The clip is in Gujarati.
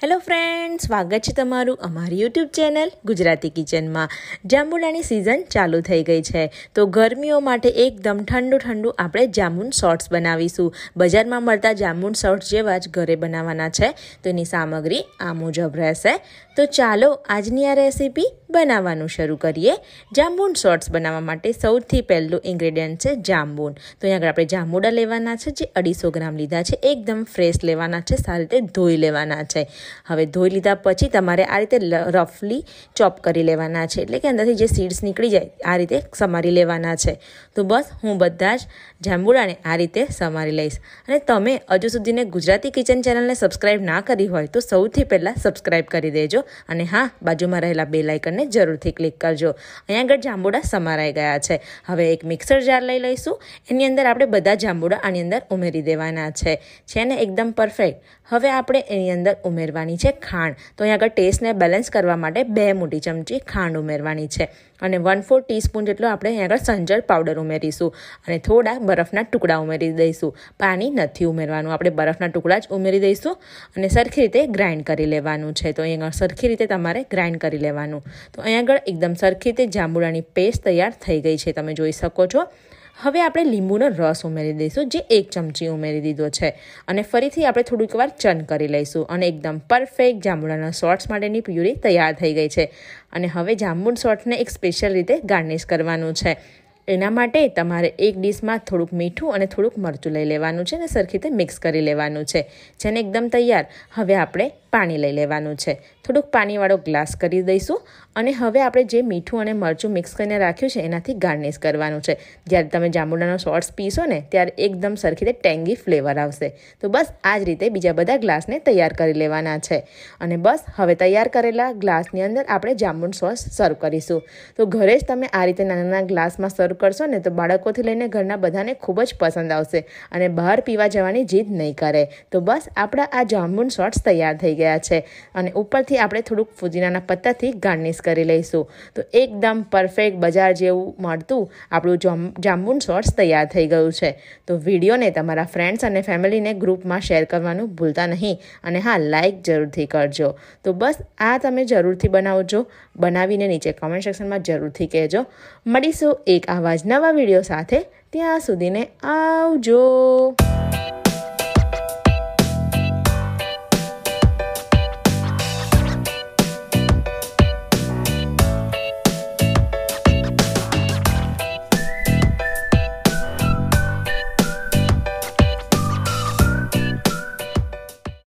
હેલો ફ્રેન્ડ્સ, સ્વાગત છે તમારું અમારી યુટ્યુબ ચેનલ ગુજરાતી કિચનમાં। જાંબુડાની સિઝન ચાલુ થઈ ગઈ છે, તો ગરમીઓ માટે એકદમ ઠંડુ ઠંડુ આપણે જામુન શોર્ટ્સ બનાવીશું। બજારમાં મળતા જામુન શોર્ટ્સ જેવા જ ઘરે બનાવવાના છે, તો એની સામગ્રી આ મુજબ રહેશે। તો ચાલો આજની આ રેસીપી બનાવવાનું શરૂ કરીએ। જાંબુન શોર્ટ્સ બનાવવા માટે સૌથી પહેલું ઇન્ગ્રેડિયન્ટ છે જાંબુન। તો અહીંયા આગળ આપણે જાંબુડા લેવાના છે, જે 250 ગ્રામ લીધા છે। એકદમ ફ્રેશ લેવાના છે, સારી રીતે ધોઈ લેવાના છે। હવે ધોઈ લીધા પછી તમારે આ રીતે રફલી ચોપ કરી લેવાના છે, એટલે કે અંદરથી જે સીડ્સ નીકળી જાય આ રીતે સમારી લેવાના છે। તો બસ હું બધા જ જાંબુડાને આ રીતે સમારી લઈશ। અને તમે હજુ સુધીને ગુજરાતી કિચન ચેનલને સબસ્ક્રાઈબ ના કરી હોય તો સૌથી પહેલાં સબસ્ક્રાઈબ કરી દેજો, અને હા, બાજુમાં રહેલા બેલ આઇકનને જરૂરથી ક્લિક કરજો। અહીંયા આગળ જાંબુડા સમારાઈ ગયા છે। હવે એક મિક્સર જાર લઈ લઈશું, એની અંદર આપણે બધા જાંબુડા આની અંદર ઉમેરી દેવાના છે ને એકદમ પરફેક્ટ। હવે આપણે એની અંદર ઉમેરવાની છે ખાંડ। તો અહીંયા આગળ ટેસ્ટને બેલેન્સ કરવા માટે 2 મોટી ચમચી ખાંડ ઉમેરવાની છે, અને 1/4 ટીસ્પૂન જેટલો આપણે અહીંયા આગળ સંજળ પાવડર ઉમેરીશું, અને થોડા બરફના ટુકડા ઉમેરી દઈશું। પાણી નથી ઉમેરવાનું, આપણે બરફના ટુકડા જ ઉમેરી દઈશું, અને સરખી રીતે ગ્રાઇન્ડ કરી લેવાનું છે। તો અહીંયા આગળ સરખી રીતે તમારે ગ્રાઇન્ડ કરી લેવાનું। તો અહીંયા આગળ એકદમ સરખી રીતે જાંબુડાની પેસ્ટ તૈયાર થઈ ગઈ છે, તમે જોઈ શકો છો। હવે આપણે લીંબુનો રસ ઉમેરી દઈશું, જે 1 ચમચી ઉમેરી દીધો છે, અને ફરીથી આપણે થોડીક વાર ચર્ન કરી લઈશું, અને એકદમ પરફેક્ટ જાંબુડાના શોર્ટ્સ માટેની પ્યુરી તૈયાર થઈ ગઈ છે। અને હવે જાંબુન શોર્ટ્સને એક સ્પેશિયલ રીતે ગાર્નિશ કરવાનું છે। એના માટે તમારે એક ડીશમાં થોડુંક મીઠું અને થોડુંક મરચું લઈ લેવાનું છે, અને સરખી રીતે મિક્સ કરી લેવાનું છે, જેને એકદમ તૈયાર। હવે આપણે પાણી લઈ લેવાનું છે, થોડુંક પાણીવાળો ગ્લાસ કરી દઈશું, અને હવે આપણે જે મીઠું અને મરચું મિક્સ કરીને રાખ્યું છે એનાથી ગાર્નિશ કરવાનું છે। જ્યારે તમે જાંબુડાનો શોર્ટ્સ પીશો ને ત્યારે એકદમ સરખી રીતે ટેંગી ફ્લેવર આવશે। તો બસ આ જ રીતે બીજા બધા ગ્લાસને તૈયાર કરી લેવાના છે, અને બસ હવે તૈયાર કરેલા ગ્લાસની અંદર આપણે જાંબુન સોસ સર્વ કરીશું। તો ઘરે જ તમે આ રીતે નાના નાના ગ્લાસમાં સર્વ કરશો ને તો બાળકોથી લઈને ઘરના બધાને ખૂબ જ પસંદ આવશે, અને બહાર પીવા જવાની જીદ નહીં કરે। તો બસ આપણા આ જાંબુન શોર્ટ્સ તૈયાર થઈ ગયા છે, અને ઉપરથી આપણે થોડુંક ફુદીનાના પત્તાથી ગાર્નિશ કરી લઈશું। તો એકદમ પરફેક્ટ બજાર જેવું મળતું આપણું જાંબુન શોર્ટ્સ તૈયાર થઈ ગયું છે। તો વિડીયોને તમારા ફ્રેન્ડ્સ અને ફેમિલીને ગ્રુપમાં શેર કરવાનું ભૂલતા નહીં, અને હા, લાઇક જરૂરથી કરજો। તો બસ આ તમે જરૂરથી બનાવજો, બનાવીને નીચે કમેન્ટ સેક્શનમાં જરૂરથી કહેજો। મળીશું એક આવા જ નવા વિડીયો સાથે, ત્યાં સુધીને આવજો।